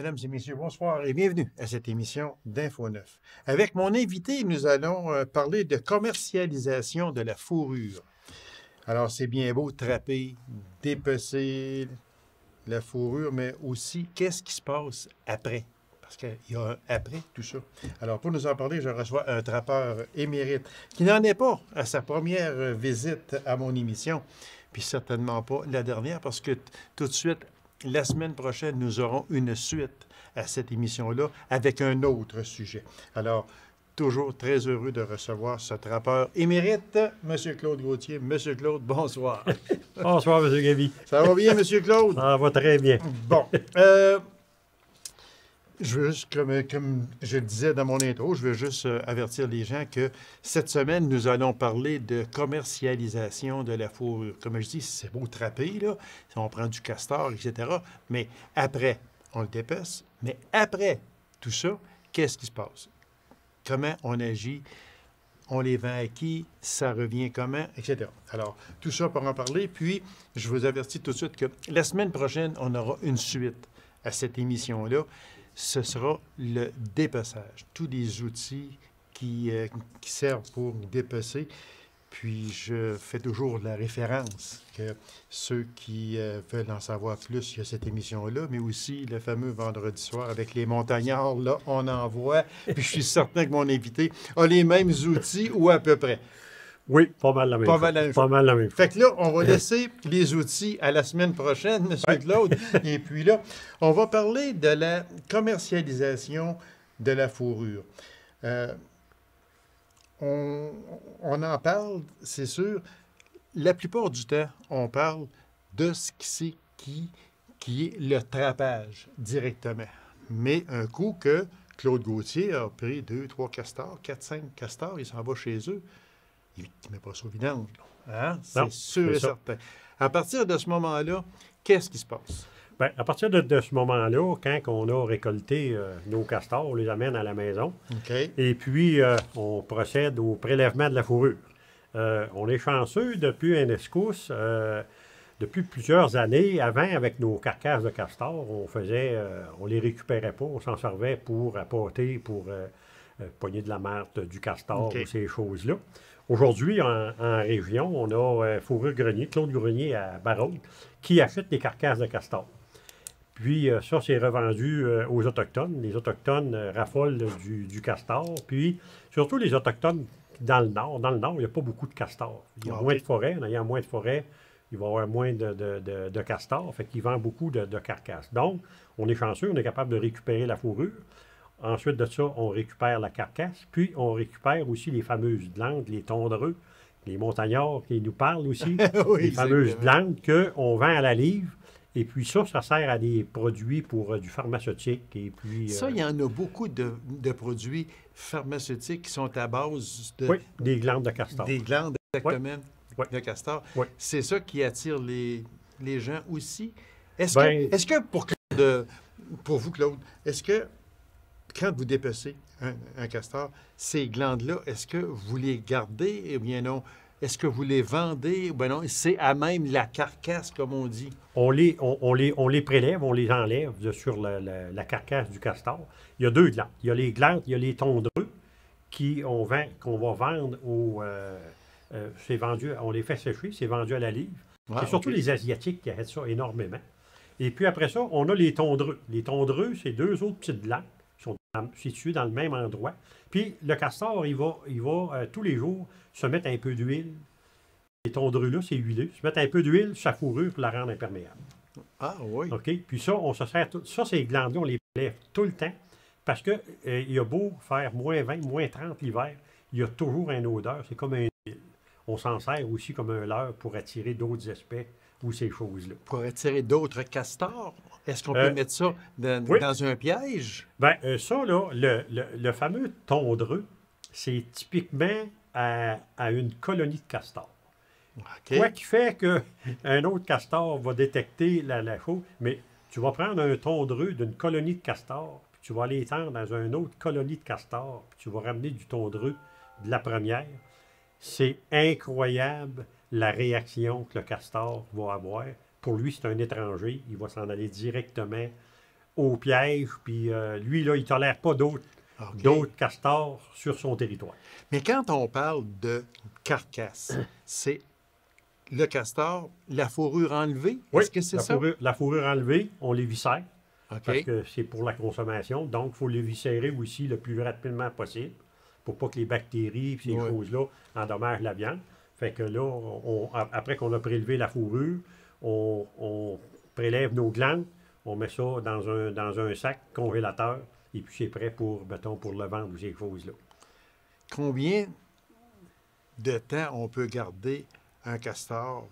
Mesdames et messieurs, bonsoir et bienvenue à cette émission d'Info 9. Avec mon invité, nous allons parler de commercialisation de la fourrure. Alors, c'est bien beau de trapper, d'épecer la fourrure, mais aussi, qu'est-ce qui se passe après? Parce qu'il y a un après tout ça. Alors, pour nous en parler, je reçois un trappeur émérite qui n'en est pas à sa première visite à mon émission, puis certainement pas la dernière, parce que tout de suite, la semaine prochaine, nous aurons une suite à cette émission-là avec un autre sujet. Alors, toujours très heureux de recevoir ce trappeur émérite, M. Claude Gauthier. M. Claude, bonsoir. Bonsoir, M. Gaby. Ça va bien, M. Claude? Ça va très bien. Bon. Je veux juste, comme je le disais dans mon intro, je veux juste avertir les gens que cette semaine, nous allons parler de commercialisation de la fourrure. Comme je dis, c'est beau trapper, là, si on prend du castor, etc. Mais après, on le dépece. Mais après tout ça, qu'est-ce qui se passe? Comment on agit? On les vend à qui? Ça revient comment? Etc. Alors, tout ça pour en parler. Puis, je vous avertis tout de suite que la semaine prochaine, on aura une suite à cette émission-là. Ce sera le dépeçage, tous les outils qui servent pour dépecer. Puis, je fais toujours la référence que ceux qui veulent en savoir plus, il y a cette émission-là, mais aussi le fameux vendredi soir avec les montagnards, là, on en voit. Puis, je suis certain que mon invité a les mêmes outils ou à peu près. Oui, pas mal la même chose. Pas mal la même chose. Fait que là, on va laisser les outils à la semaine prochaine, M. Claude. Et puis là, on va parler de la commercialisation de la fourrure. On en parle, c'est sûr. La plupart du temps, on parle de ce qui est le trappage directement. Mais un coup que Claude Gauthier a pris 2, 3 castors, 4, 5 castors, il s'en va chez eux. Il ne met pas ça au vidange. Hein? C'est sûr et certain. À partir de ce moment-là, qu'est-ce qui se passe? Bien, à partir de ce moment-là, quand on a récolté nos castors, on les amène à la maison. Okay. Et puis, on procède au prélèvement de la fourrure. On est chanceux depuis un escousse. Depuis plusieurs années, avant, avec nos carcasses de castor, on les récupérait pas. On s'en servait pour appâter, pour pogner de la marde du castor ou ces choses-là. Aujourd'hui, en région, on a Fourrure Grenier, Claude Grenier à Barrault, qui achète des carcasses de castor. Puis ça, c'est revendu aux Autochtones. Les Autochtones raffolent du castor. Puis surtout les Autochtones dans le Nord. Dans le Nord, il n'y a pas beaucoup de castors. Il y a moins de forêts. En ayant moins de forêts, il va y avoir moins de castors. Fait qu'ils vendent beaucoup de carcasses. Donc, on est chanceux, on est capable de récupérer la fourrure. Ensuite de ça, on récupère la carcasse, puis on récupère aussi les fameuses glandes, les tondreux, les montagnards qui nous parlent aussi, oui, les fameuses glandes qu'on vend à la livre. Et puis ça sert à des produits pour du pharmaceutique. Et puis, ça, il y en a beaucoup de produits pharmaceutiques qui sont à base de... Oui, des glandes de castor. Des glandes, exactement, oui. de castor. Oui. C'est ça qui attire les gens aussi. Est-ce que pour vous, Claude, est-ce que quand vous dépecez un castor, ces glandes-là, est-ce que vous les gardez? Eh bien non. Est-ce que vous les vendez? Ben non, c'est à même la carcasse, comme on dit. On les prélève, on les enlève sur la carcasse du castor. Il y a deux glandes. Il y a les glandes, il y a les tondreux qu'on va vendre c'est vendu, on les fait sécher, c'est vendu à la livre. Ah, c'est surtout les Asiatiques qui achètent ça énormément. Et puis après ça, on a les tondreux. Les tondreux, c'est deux autres petites glandes qui sont situées dans le même endroit. Puis le castor, il va tous les jours se mettre un peu d'huile. Les tondreux-là, c'est huileux. Se mettre un peu d'huile sur sa fourrure pour la rendre imperméable. Ah oui. OK? Puis ça, on se sert ça, ces glandes-là, on les lève tout le temps. Parce que il y a beau faire moins 20, moins 30 l'hiver, il y a toujours une odeur. C'est comme un huile. On s'en sert aussi comme un leurre pour attirer d'autres espèces ou ces choses-là. Pour attirer d'autres castors? Est-ce qu'on peut mettre ça dans un piège? Bien, ça, là, le fameux tondreux, c'est typiquement à une colonie de castors. Okay. Quoi qui fait qu'un autre castor va détecter la chose, mais tu vas prendre un tondreux d'une colonie de castors, puis tu vas aller étendre dans une autre colonie de castors, puis tu vas ramener du tondreux de la première. C'est incroyable la réaction que le castor va avoir. Pour lui, c'est un étranger. Il va s'en aller directement au piège, puis lui, là, il ne tolère pas OK. d'autres castors sur son territoire. Mais quand on parle de carcasse, c'est le castor, la fourrure enlevée? Oui, Est-ce que c'est ça? la fourrure enlevée, on les viscère, parce OK. que c'est pour la consommation. Donc, il faut les viscérer aussi le plus rapidement possible pour pas que les bactéries et ces Ouais. choses-là endommagent la viande. Fait que là, après qu'on a prélevé la fourrure, on prélève nos glandes, on met ça dans un sac congélateur, et puis c'est prêt pour, mettons, pour le vendre ou ces choses-là. Combien de temps on peut garder un castor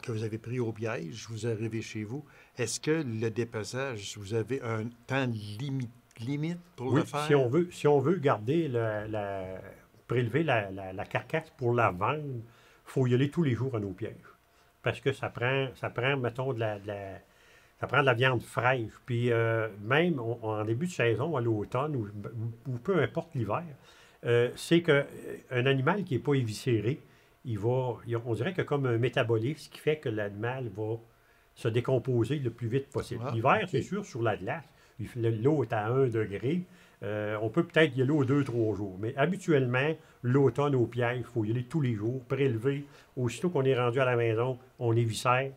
que vous avez pris au piège, vous arrivez chez vous? Est-ce que le dépeçage, vous avez un temps limite pour Oui, le faire? si on veut garder prélever la carcasse pour la vendre, il faut y aller tous les jours à nos pièges. Parce que ça prend mettons, ça prend de la viande fraîche. Puis même en début de saison, à l'automne, ou peu importe l'hiver, c'est qu'un animal qui n'est pas éviscéré, on dirait qu'il y a comme un métabolisme qui fait que l'animal va se décomposer le plus vite possible. Ah, L'hiver, OK. c'est sûr, sur la glace, l'eau est à 1 degré. On peut peut-être y aller aux 2-3 jours. Mais habituellement, l'automne au piège, il faut y aller tous les jours, prélever. Aussitôt qu'on est rendu à la maison, on éviscère.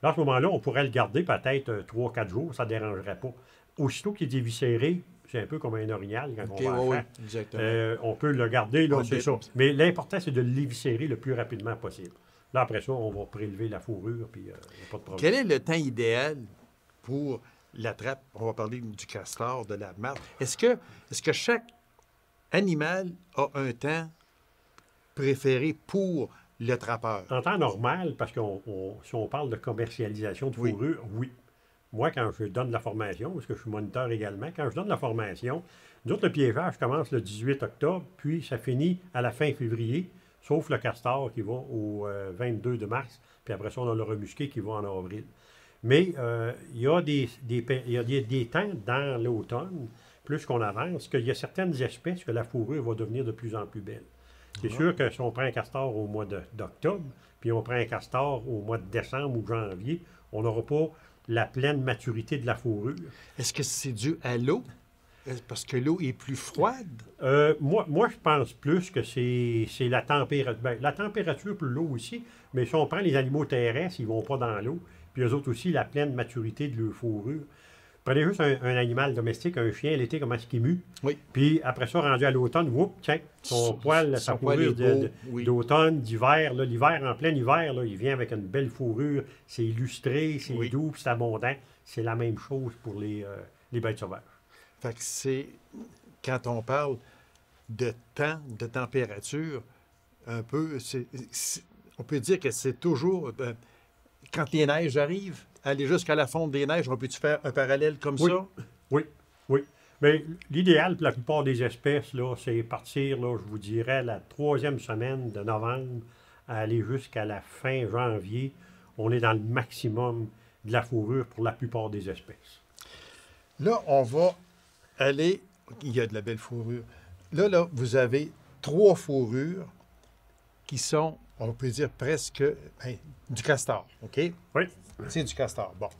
Là, à ce moment-là, on pourrait le garder peut-être 3-4 jours, ça ne dérangerait pas. Aussitôt qu'il est éviscéré, c'est un peu comme un orignal quand OK, on va en oui, faire. exactement. On peut le garder, là, On c'est dé- ça. Mais l'important, c'est de l'éviscérer le plus rapidement possible. Là, après ça, on va prélever la fourrure, puis il n'y a pas de problème. Quel est le temps idéal pour la trappe? On va parler du castor, de la marde. Est-ce que chaque animal a un temps préféré pour le trappeur? En temps normal, parce que si on parle de commercialisation de Oui. fourrure, oui. Moi, quand je donne la formation, parce que je suis moniteur également, quand je donne la formation, nous autres, le piégeage commence le 18 octobre, puis ça finit à la fin février, sauf le castor qui va au 22 de mars, puis après ça, on a le remusqué qui va en avril. Mais il y a des temps dans l'automne, plus qu'on avance, qu'il y a certaines espèces que la fourrure va devenir de plus en plus belle. C'est sûr que si on prend un castor au mois d'octobre, puis on prend un castor au mois de décembre ou janvier, on n'aura pas la pleine maturité de la fourrure. Est-ce que c'est dû à l'eau? Parce que l'eau est plus froide? Moi, je pense plus que c'est la température. Ben, la température pour l'eau aussi, mais si on prend les animaux terrestres, ils ne vont pas dans l'eau. Puis eux autres aussi, la pleine maturité de leur fourrure. Prenez juste un animal domestique, un chien, l'été, comment est-ce qu'il mue. Oui. Puis après ça, rendu à l'automne, tiens, son poil, sa poil fourrure est beau, oui. d'automne, d'hiver. L'hiver, en plein hiver, là, il vient avec une belle fourrure. C'est illustré, c'est Oui. doux, puis c'est abondant. C'est la même chose pour les bêtes sauvages. Fait que c'est, quand on parle de temps, de température, un peu, on peut dire que c'est toujours, quand les neiges arrivent, aller jusqu'à la fonte des neiges, on peut-tu faire un parallèle comme Oui. ça? Oui, oui. Mais l'idéal pour la plupart des espèces, là, c'est partir, là, je vous dirais, la 3e semaine de novembre, à aller jusqu'à la fin janvier. On est dans le maximum de la fourrure pour la plupart des espèces. Là, on va aller, il y a de la belle fourrure. Là, vous avez 3 fourrures qui sont, on peut dire presque, du castor, OK? Oui. C'est du castor. Bon.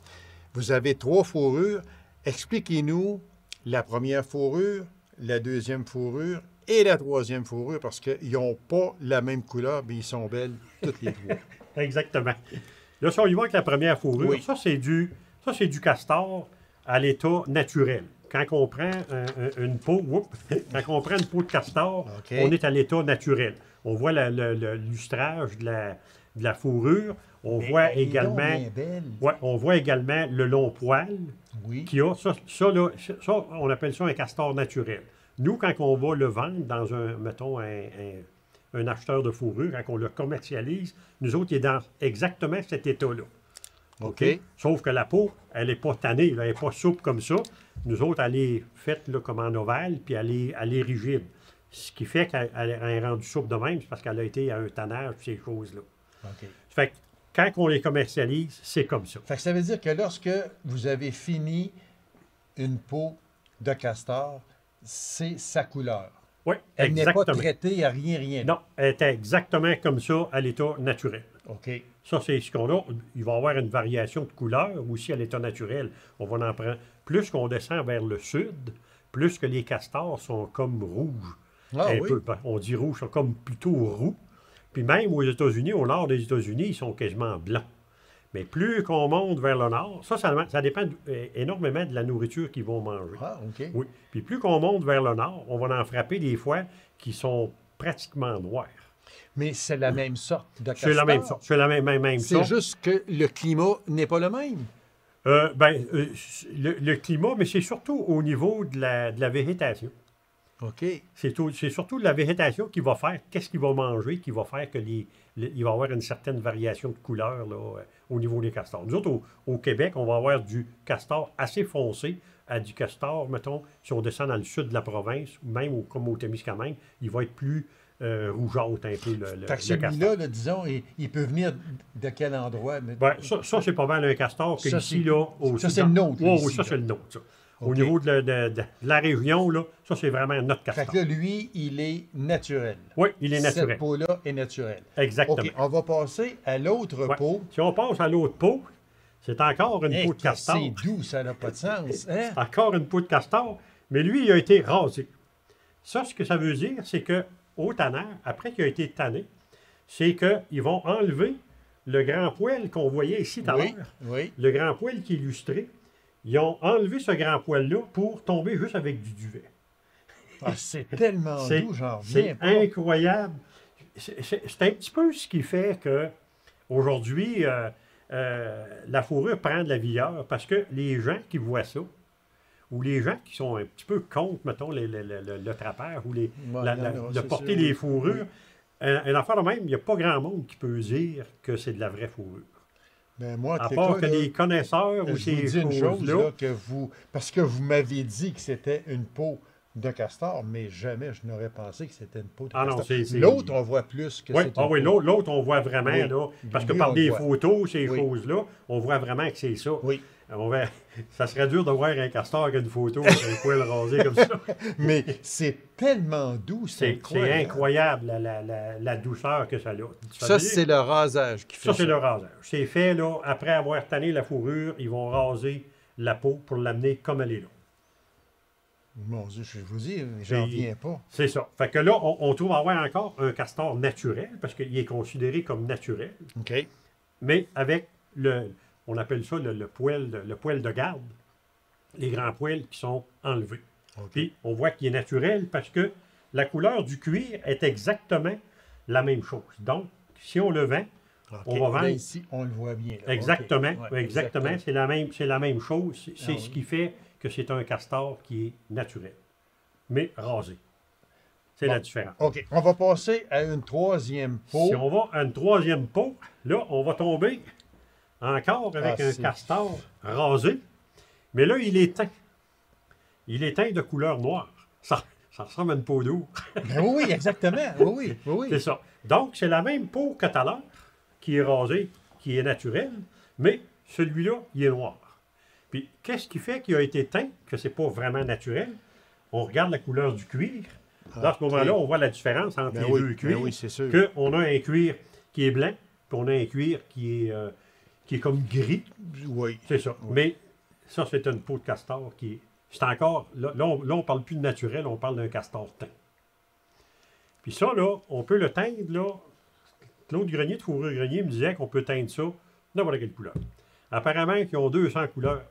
Vous avez 3 fourrures. Expliquez-nous la première fourrure, la deuxième fourrure et la troisième fourrure, parce qu'ils n'ont pas la même couleur, mais ils sont belles toutes les 3. Exactement. Là, si on y va avec la première fourrure, Oui. ça, c'est du castor à l'état naturel. Quand on prend une peau, quand on prend une peau de castor, OK. on est à l'état naturel. On voit le lustrage de la fourrure. On voit également, on voit également le long poil Oui. qu'il y a. Ça, on appelle ça un castor naturel. Nous, quand on va le vendre dans mettons, un acheteur de fourrure, quand on le commercialise, nous autres, il est dans exactement cet état-là. OK. Sauf que la peau, elle n'est pas tannée, là, elle n'est pas souple comme ça. Nous autres, elle est faite là, comme en ovale, puis elle est rigide. Ce qui fait qu'elle est rendue souple de même, c'est parce qu'elle a été à un tannage, ces choses-là. OK. Fait que quand on les commercialise, c'est comme ça. Fait que ça veut dire que lorsque vous avez fini une peau de castor, c'est sa couleur. Oui, Elle n'est pas exactement. traitée à rien. Non, elle était exactement comme ça à l'état naturel. OK. Ça, c'est ce qu'on a. Il va y avoir une variation de couleur aussi à l'état naturel. On va en prendre. Plus qu'on descend vers le sud, plus que les castors sont comme rouges. Ah Un oui? peu, on dit rouge, sont comme plutôt roux. Puis même aux États-Unis, au nord des États-Unis, ils sont quasiment blancs. Mais plus qu'on monte vers le nord, ça dépend énormément de la nourriture qu'ils vont manger. Ah, OK. Oui. Puis plus qu'on monte vers le nord, on va en frapper des fois qui sont pratiquement noirs. Mais c'est la même sorte de castor. C'est la même sorte. C'est la même C'est sorte. juste que le climat n'est pas le même. Le climat, mais c'est surtout au niveau de la végétation. OK. C'est surtout la végétation qui va faire qu'est-ce qu'il va manger, qui va faire que il va y avoir une certaine variation de couleur là, au niveau des castors. Nous autres, au Québec, on va avoir du castor assez foncé à du castor, mettons, si on descend dans le sud de la province, ou même comme au Témiscamingue, il va être plus rougeâtre un peu le Fait que celui-là, castor. là, disons, il peut venir de quel endroit? Ben, ça c'est pas mal un castor que Ça, ici, c'est- là... ça, c'est le nôtre, Oui, ici, ça, là. c'est le nôtre, ça. Au OK. niveau de la région, là, ça, c'est vraiment notre Fait castor. que là, lui, il est naturel. Oui, il est naturel. Cette peau-là est naturelle. Exactement. OK, on va passer à l'autre Ouais. peau. Si on passe à l'autre peau, c'est encore une peau de castor. C'est doux, ça n'a pas de sens. Hein? C'est encore une peau de castor, mais lui, il a été rasé. Ça, ce que ça veut dire, c'est que au tanneur, après qu'il a été tanné, c'est qu'ils vont enlever le grand poil qu'on voyait ici tout à Oui, l'heure, oui. le grand poil qui est illustré. Ils ont enlevé ce grand poil-là pour tomber juste avec du duvet. Ah, c'est tellement C'est doux, j'en c'est reviens pas. incroyable. C'est un petit peu ce qui fait que aujourd'hui, la fourrure prend de la vigueur parce que les gens qui voient ça, ou les gens qui sont un petit peu contre, mettons, le trapeur ou Ouais, non, de c'est porter sûr, les oui. fourrures, un affaire de même, il n'y a pas grand monde qui peut dire que c'est de la vraie fourrure. Ben moi, À en tout part cas, que là, les connaisseurs ou je vous ces dis une chose, choses-là, là, que vous... Parce que vous m'avez dit que c'était une peau de castor, mais jamais je n'aurais pensé que c'était une peau de Ah non, castor. c'est- L'autre, on voit plus que oui, c'est une oui, peau. l'autre, on voit vraiment, Oui. là, parce que Lui, par on des le voit. photos, ces Oui. choses-là, on voit vraiment que c'est ça. Oui, Ça serait dur de voir un castor avec une photo avec un poil rasé comme ça. mais c'est tellement doux, c'est C'est incroyable la douceur que ça a. Ça, veut c'est dire- le rasage qui fait ça, ça. c'est le rasage. C'est fait, là, après avoir tanné la fourrure, ils vont raser la peau pour l'amener comme elle est là. Mon Dieu, je vous dis, j'en Et- viens pas. C'est ça. Fait que là, on trouve avoir encore un castor naturel, parce qu'il est considéré comme naturel, OK. mais avec on appelle ça le poil de garde, les grands poils qui sont enlevés. OK. Puis on voit qu'il est naturel parce que la couleur du cuir est exactement la même chose. Donc, si on le vend, OK. on va vendre. Là, ici, on le voit bien. Là. exactement, OK. Ouais, exactement, c'est la même chose. C'est Ah ce oui. qui fait que c'est un castor qui est naturel, mais rasé. C'est Bon. la différence. OK. On va passer à une troisième peau. Si on va à une troisième peau, là, on va tomber encore avec Ah, un c'est- castor rasé, mais là, il est teint. Il est teint de couleur noire. Ça ressemble à une peau d'eau. Ben oui, oui, exactement. Oui, oui, oui. C'est ça. Donc, c'est la même peau que tout à l'heure, qui est rasée, qui est naturelle, mais celui-là, il est noir. Puis, qu'est-ce qui fait qu'il a été teint, que c'est pas vraiment naturel? On regarde la couleur du cuir. Dans ce OK. moment-là, on voit la différence entre Ben les oui, deux ben cuirs. oui, c'est sûr. Qu'on a un cuir qui est blanc, puis on a un cuir qui est comme gris. Oui. C'est ça. Oui. Mais ça, c'est une peau de castor qui est... C'est encore... Là, on parle plus de naturel, on parle d'un castor teint. Puis ça, là, on peut le teindre, là. Claude Grenier de Fourrure Grenier me disait qu'on peut teindre ça n'importe quelle couleur. Apparemment qu'ils ont 200 couleurs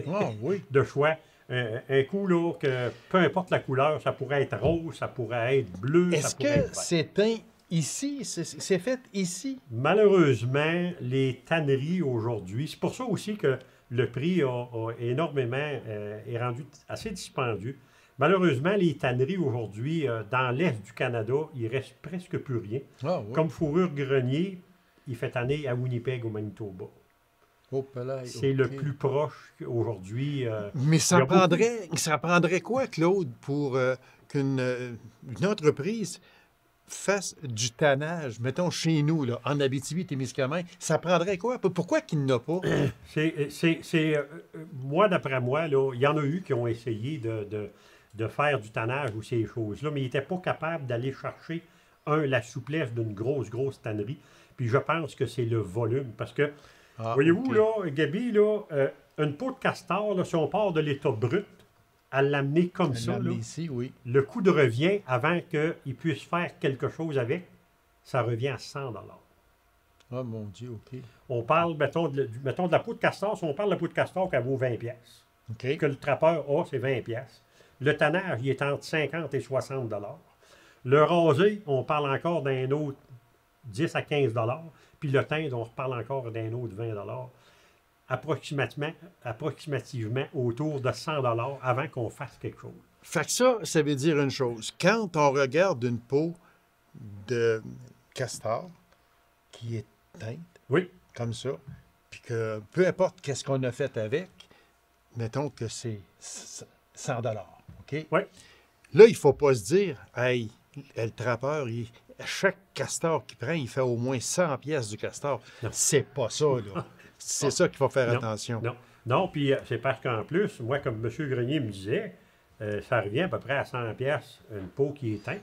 Ah oui. de choix. Un coup, là, que peu importe la couleur, ça pourrait être rose, ça pourrait être bleu, ça Est-ce pourrait que être vert. c'est teint ici? C'est fait ici? Malheureusement, les tanneries aujourd'hui, c'est pour ça aussi que le prix a énormément, est rendu assez dispendieux. Malheureusement, les tanneries aujourd'hui, dans l'est du Canada, il reste presque plus rien. Ah oui. Comme Fourrure Grenier, il fait tanner à Winnipeg, au Manitoba. Oh, palais, C'est OK. le plus proche aujourd'hui. Mais il y ça a prendrait quoi, Claude, pour une entreprise fasse du tannage, mettons chez nous, là, en Abitibi-Témiscamingue, ça prendrait quoi? Pourquoi qu'il n'a pas? Moi, d'après moi, là, il y en a eu qui ont essayé de faire du tannage ou ces choses-là, mais ils n'étaient pas capables d'aller chercher, la souplesse d'une grosse tannerie. Puis je pense que c'est le volume. Parce que, voyez-vous, OK. là, Gaby, là, une peau de castor, là, si on part de l'état brut, à l'amener comme ça, là, Ici, oui. le coût de revient avant qu'il puisse faire quelque chose avec, ça revient à 100 $. Ah, mon Dieu, OK. On parle, mettons de la peau de castor, si on parle de la peau de castor, qu'elle vaut 20 pièces. OK. Que le trappeur a, c'est 20 pièces. Le tannage, il est entre 50 et 60 $. Le rasé, on parle encore d'un autre 10 à 15 $. Puis le teint, on reparle encore d'un autre 20 $. Approximativement autour de 100 $ avant qu'on fasse quelque chose. Fait que ça veut dire une chose. Quand on regarde une peau de castor qui est teinte, Oui, comme ça, puis que peu importe qu'est-ce qu'on a fait avec, mettons que c'est 100 $, OK? oui. Là, il ne faut pas se dire, hey, le trappeur, chaque castor qu'il prend, il fait au moins 100 pièces du castor. Non. C'est pas ça, là. C'est ça qu'il faut faire Non, attention. Non, non, puis c'est parce qu'en plus, moi, comme M. Grenier me disait, ça revient à peu près à 100 pièces une peau qui est teinte.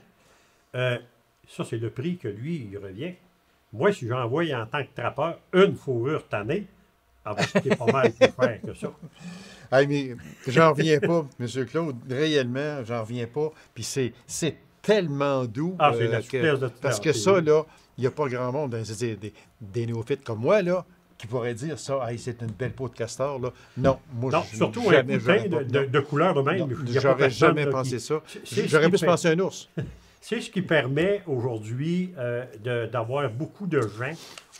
Ça, c'est le prix que lui, il revient. Moi, si j'envoie en tant que trappeur une fourrure tannée, elle va coûter pas mal plus cher que ça. Hey, mais j'en reviens pas, M. Claude. Réellement, j'en reviens pas. Puis c'est tellement doux. Ah, c'est la souplesse de tout parce faire, que c'est ça, vrai. là, il n'y a pas grand monde, c'est des néophytes comme moi, là, qui pourraient dire ça, hey, c'est une belle peau de castor, là. Non, moi, Non, je surtout un jamais, coutein j'aurais pas- de couleur de même. non, il y a pas j'aurais personne, jamais là, pensé qui- ça. c'est ce J'aurais qui plus fait- pensé à un ours. C'est ce qui permet aujourd'hui d'avoir beaucoup de gens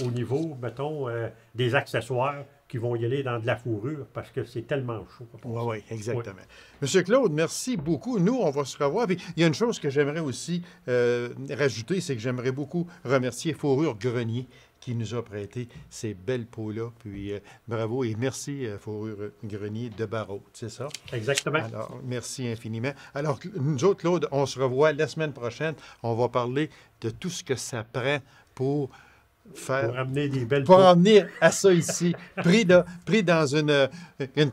au niveau, mettons, des accessoires qui vont y aller dans de la fourrure parce que c'est tellement chaud. Oui, oui, exactement. Monsieur Claude, merci beaucoup. Nous, on va se revoir. Puis, il y a une chose que j'aimerais aussi rajouter, c'est que j'aimerais beaucoup remercier Fourrure Grenier qui nous a prêté ces belles peaux-là. Puis, bravo et merci, Fourrure Grenier de Barrault, c'est ça? Exactement. Alors, merci infiniment. Alors, nous autres, Claude, on se revoit la semaine prochaine. On va parler de tout ce que ça prend pour faire... Pour amener des belles Pour peaux. en venir à ça ici, pris dans une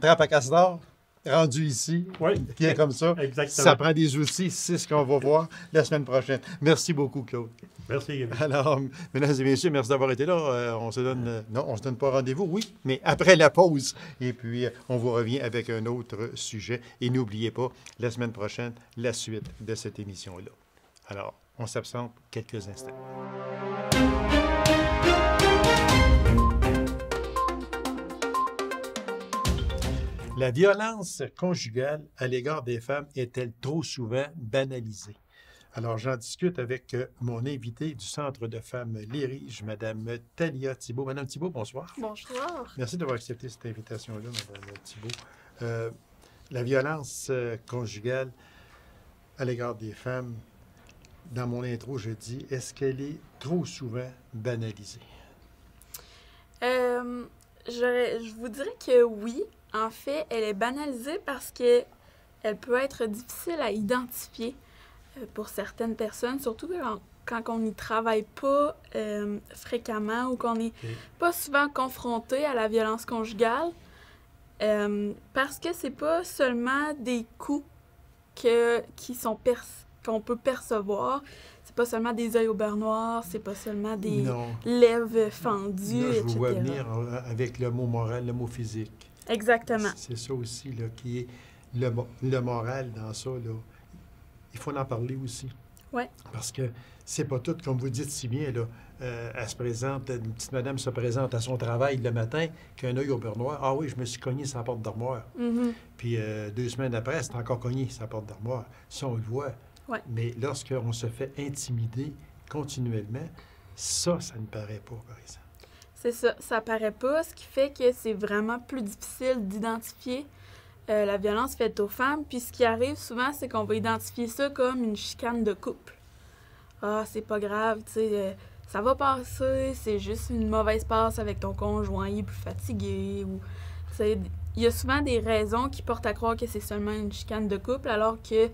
trappe à castor, rendu ici, Oui, qui est comme ça. exactement. Ça prend des outils, c'est ce qu'on va voir la semaine prochaine. Merci beaucoup, Claude. Merci, Gaby. Alors, mesdames et messieurs, merci d'avoir été là. On se donne, non, on se donne pas rendez-vous, oui, mais après la pause. Et puis, on vous revient avec un autre sujet. Et n'oubliez pas, la semaine prochaine, la suite de cette émission-là. Alors, on s'absente quelques instants. La violence conjugale à l'égard des femmes est-elle trop souvent banalisée? Alors, j'en discute avec mon invité du Centre de femmes L'Érige, Mme Thalia Thibault. Madame Thibault, bonsoir. Bonjour. Merci d'avoir accepté cette invitation-là, Mme Thibault. La violence conjugale à l'égard des femmes, dans mon intro, je dis, est-ce qu'elle est trop souvent banalisée? Je vous dirais que oui. En fait, elle est banalisée parce que elle peut être difficile à identifier pour certaines personnes, surtout quand on n'y travaille pas fréquemment ou qu'on n'est pas souvent confronté à la violence conjugale. Parce que c'est pas seulement des coups qu'on peut percevoir. C'est pas seulement des yeux au beurre noir, c'est pas seulement des Non. lèvres fendues, Là, je etc. vous vois venir avec le mot moral, le mot physique. Exactement. C'est ça aussi là, qui est le moral dans ça. Là. Il faut en parler aussi. Oui. Parce que c'est pas tout, comme vous dites si bien, là, elle se présente, une petite madame se présente à son travail le matin, qui a un œil au beurre noir. Ah oui, je me suis cogné sur la porte d'armoire. Mhm. Puis 2 semaines après, c'est encore cogné sur la porte d'armoire. Ça, on le voit. Ouais. Mais lorsqu'on se fait intimider continuellement, ça ne paraît pas, par exemple. C'est ça, ça paraît pas, ce qui fait que c'est vraiment plus difficile d'identifier la violence faite aux femmes. Puis ce qui arrive souvent, c'est qu'on va identifier ça comme une chicane de couple. Ah, c'est pas grave, tu sais, ça va passer, c'est juste une mauvaise passe avec ton conjoint, il est plus fatigué. Ou, tu sais, il y a souvent des raisons qui portent à croire que c'est seulement une chicane de couple, alors que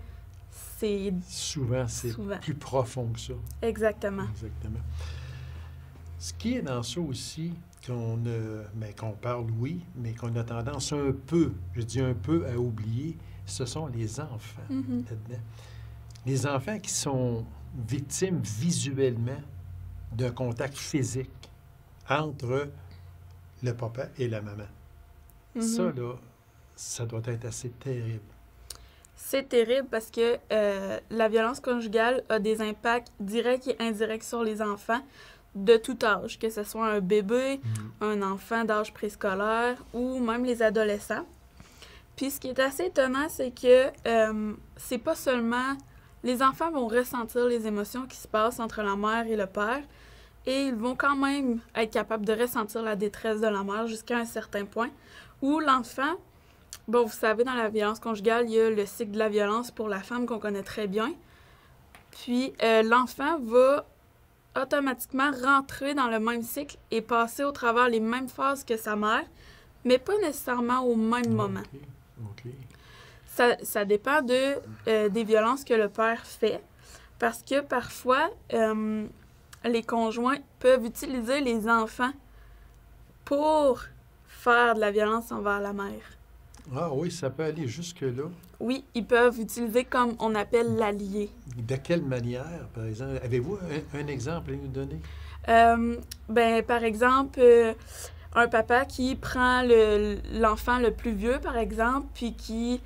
c'est... Souvent, c'est Souvent. plus profond que ça. Exactement. Exactement. Ce qui est dans ça aussi, qu'on parle, oui, mais qu'on a tendance un peu, je dis un peu, à oublier, ce sont les enfants Mhm. là-dedans. Les enfants qui sont victimes visuellement d'un contact physique entre le papa et la maman. Ça, là, ça doit être assez terrible. C'est terrible parce que la violence conjugale a des impacts directs et indirects sur les enfants de tout âge, que ce soit un bébé, un enfant d'âge préscolaire ou même les adolescents. Puis ce qui est assez étonnant, c'est que c'est pas seulement... Les enfants vont ressentir les émotions qui se passent entre la mère et le père et ils vont quand même être capables de ressentir la détresse de la mère jusqu'à un certain point où l'enfant... Bon, vous savez, dans la violence conjugale, il y a le cycle de la violence pour la femme qu'on connaît très bien. Puis l'enfant va automatiquement rentrer dans le même cycle et passer au travers les mêmes phases que sa mère, mais pas nécessairement au même moment. OK. Ça dépend des violences que le père fait, parce que parfois, les conjoints peuvent utiliser les enfants pour faire de la violence envers la mère. Ah oui, ça peut aller jusque-là. Oui, ils peuvent utiliser comme on appelle l'allié. De quelle manière, par exemple? Avez-vous un exemple à nous donner? Par exemple, un papa qui prend l'enfant le plus vieux, par exemple, puis qui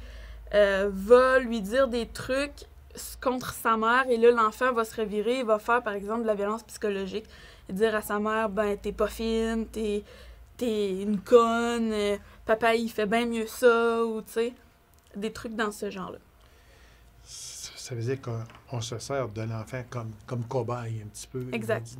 va lui dire des trucs contre sa mère, et là, l'enfant va se revirer et va faire, par exemple, de la violence psychologique. Et dire à sa mère, t'es pas fine, t'es une conne, papa, il fait bien mieux ça, ou, tu sais, des trucs dans ce genre-là. Ça veut dire qu'on se sert de l'enfant comme cobaye un petit peu. Exact.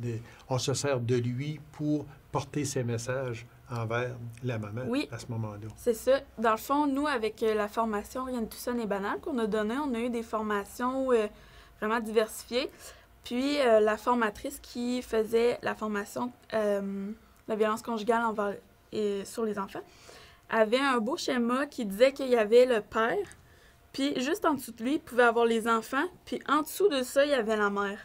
On se sert de lui pour porter ses messages envers la maman à ce moment-là. C'est ça. Dans le fond, nous, avec la formation Rien de tout ça n'est banal qu'on a donnée, on a eu des formations vraiment diversifiées. Puis la formatrice qui faisait la formation la violence conjugale sur les enfants avait un beau schéma qui disait qu'il y avait le père, puis juste en dessous de lui, il pouvait avoir les enfants, puis en dessous de ça, il y avait la mère.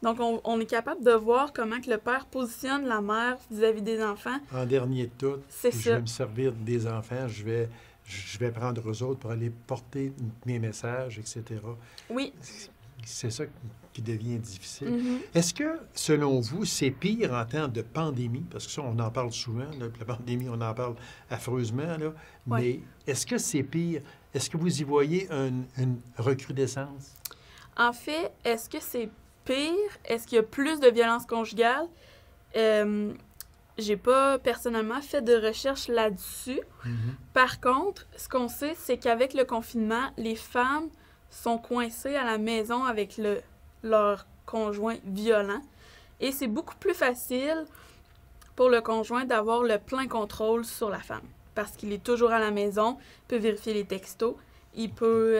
Donc, on est capable de voir comment que le père positionne la mère vis-à-vis des enfants. En dernier de tout, je vais me servir des enfants, je vais prendre eux autres pour aller porter mes messages, etc. Oui. C'est ça qui devient difficile. Mm-hmm. Est-ce que, selon vous, c'est pire en temps de pandémie? Parce que ça, on en parle souvent, là, la pandémie, on en parle affreusement, là. Mais est-ce que c'est pire? Est-ce que vous y voyez une recrudescence? En fait, est-ce que c'est pire? Est-ce qu'il y a plus de violence conjugale? J'ai pas personnellement fait de recherche là-dessus. Mm-hmm. Par contre, ce qu'on sait, c'est qu'avec le confinement, les femmes sont coincées à la maison avec leur conjoint violent. Et c'est beaucoup plus facile pour le conjoint d'avoir le plein contrôle sur la femme. Parce qu'il est toujours à la maison, il peut vérifier les textos, il peut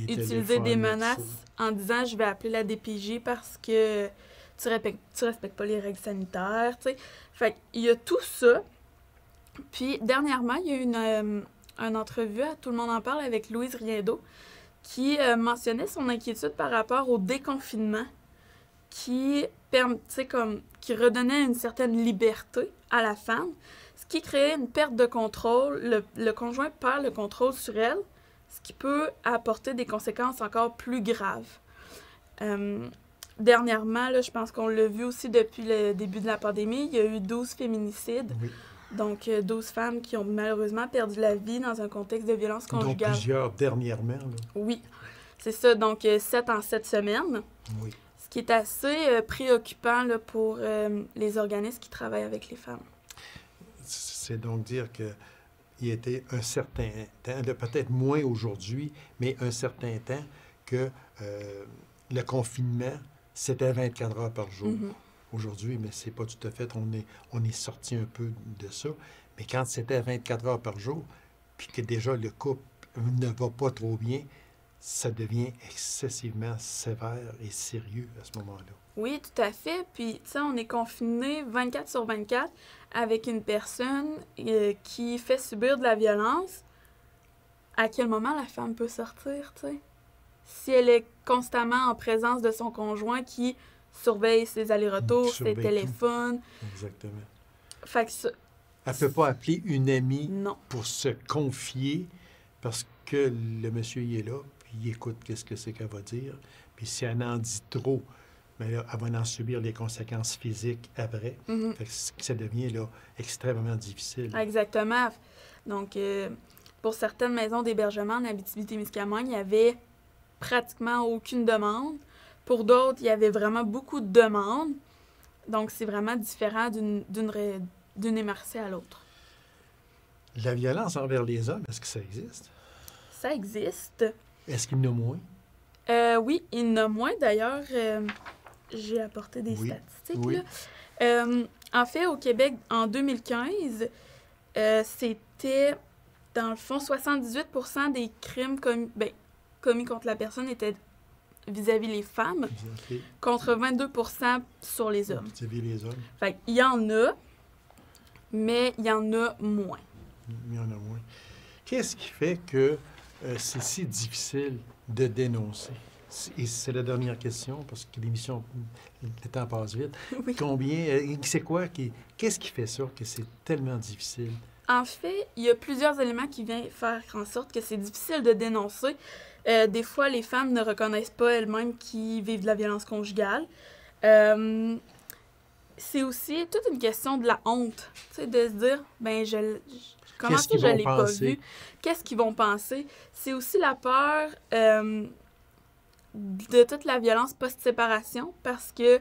utiliser des menaces en disant « je vais appeler la DPJ parce que tu respectes pas les règles sanitaires ». Fait qu'il y a tout ça. Puis dernièrement, il y a eu une entrevue à Tout le monde en parle avec Louise Riendeau qui mentionnait son inquiétude par rapport au déconfinement qui redonnait une certaine liberté à la femme, ce qui créait une perte de contrôle. Le conjoint perd le contrôle sur elle, ce qui peut apporter des conséquences encore plus graves. Dernièrement, là, je pense qu'on l'a vu aussi depuis le début de la pandémie, il y a eu 12 féminicides. Oui. Donc, 12 femmes qui ont malheureusement perdu la vie dans un contexte de violence conjugale. Donc, plusieurs dernièrement. Là. Oui, c'est ça. Donc, 7 en 7 semaines. Oui. Ce qui est assez préoccupant là, pour les organismes qui travaillent avec les femmes. C'est donc dire qu'il était un certain temps, peut-être moins aujourd'hui, mais un certain temps que le confinement, c'était 24 heures par jour. Mm-hmm. Aujourd'hui, mais c'est pas tout à fait, on est sorti un peu de ça. Mais quand c'était 24 heures par jour, puis que déjà le couple ne va pas trop bien, ça devient excessivement sévère et sérieux à ce moment-là. Oui, tout à fait. Puis, tu sais, on est confiné 24 sur 24 avec une personne qui fait subir de la violence. À quel moment la femme peut sortir, tu sais? Si elle est constamment en présence de son conjoint qui surveille ses allers-retours, ses téléphones. Tout. Exactement. Fait que elle ne peut pas appeler une amie non. Pour se confier parce que le monsieur il est là, puis il écoute qu'est-ce que c'est qu'elle va dire. Puis si elle en dit trop, mais là, elle va en subir les conséquences physiques après. Mhm. Fait que ça devient là, extrêmement difficile. Exactement. Donc, pour certaines maisons d'hébergement en Abitibi-Témiscamingue, il n'y avait pratiquement aucune demande. Pour d'autres, il y avait vraiment beaucoup de demandes. Donc, c'est vraiment différent d'une MRC à l'autre. La violence envers les hommes, est-ce que ça existe? Ça existe. Est-ce qu'il y en a moins? Oui, il y en a moins. D'ailleurs, j'ai apporté des Oui. statistiques. Oui. Là. En fait, au Québec, en 2015, c'était, dans le fond, 78% des crimes commis contre la personne étaient vis-à-vis les femmes, OK. contre 22% sur les hommes. Vous avez les hommes, Fait qu'il y en a, mais il y en a moins. il y en a moins. Qu'est-ce qui fait que c'est si difficile de dénoncer? Et c'est la dernière question, parce que l'émission, le temps passe vite. Oui. C'est quoi qu'est-ce qui fait ça, que c'est tellement difficile? En fait, il y a plusieurs éléments qui viennent faire en sorte que c'est difficile de dénoncer. Des fois, les femmes ne reconnaissent pas elles-mêmes qui vivent de la violence conjugale. C'est aussi toute une question de la honte, tu sais, de se dire, comment Qu'est-ce ça qu'ils je vont l'ai pas penser? vu? Qu'est-ce qu'ils vont penser? C'est aussi la peur de toute la violence post-séparation, parce que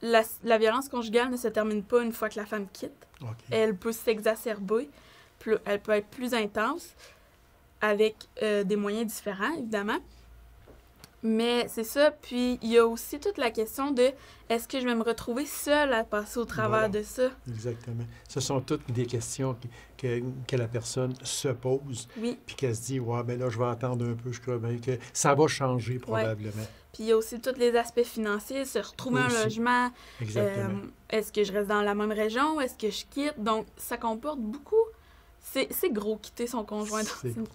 la violence conjugale ne se termine pas une fois que la femme quitte. OK. Elle peut s'exacerber, elle peut être plus intense, avec des moyens différents, évidemment. Mais c'est ça. Puis, il y a aussi toute la question de est-ce que je vais me retrouver seule à passer au travers Voilà. de ça? Exactement. Ce sont toutes des questions que la personne se pose, Oui. puis qu'elle se dit, ouais, ben là, je vais attendre un peu, je crois bien que ça va changer probablement. Puis, il y a aussi tous les aspects financiers, se retrouver un Aussi. logement. Exactement. Est-ce que je reste dans la même région? Est-ce que je quitte? Donc, ça comporte beaucoup. C'est gros quitter son conjoint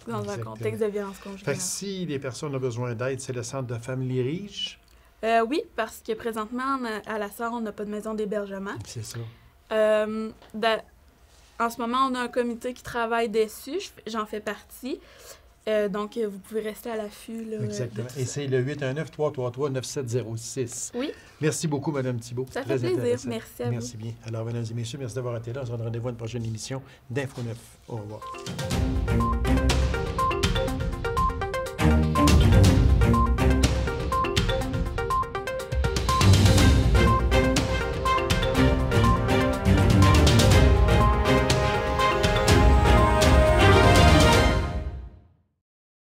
dans un Exactement. contexte de violence Fait conjugale. que si les personnes ont besoin d'aide, c'est le centre de Family Reach. Oui, parce que présentement, à la Sarre, on n'a pas de maison d'hébergement. C'est ça. En ce moment, on a un comité qui travaille dessus. J'en fais partie. Donc, vous pouvez rester à l'affût. Là, Exactement. de tout Et ça. c'est le 819-333-9706. Oui, Merci beaucoup, Mme Thibault. ça Très fait plaisir. intéressant. Merci à vous. Merci bien. Alors, mesdames et messieurs, merci d'avoir été là. On se donne rendez-vous à une prochaine émission d'Info 9. Au revoir.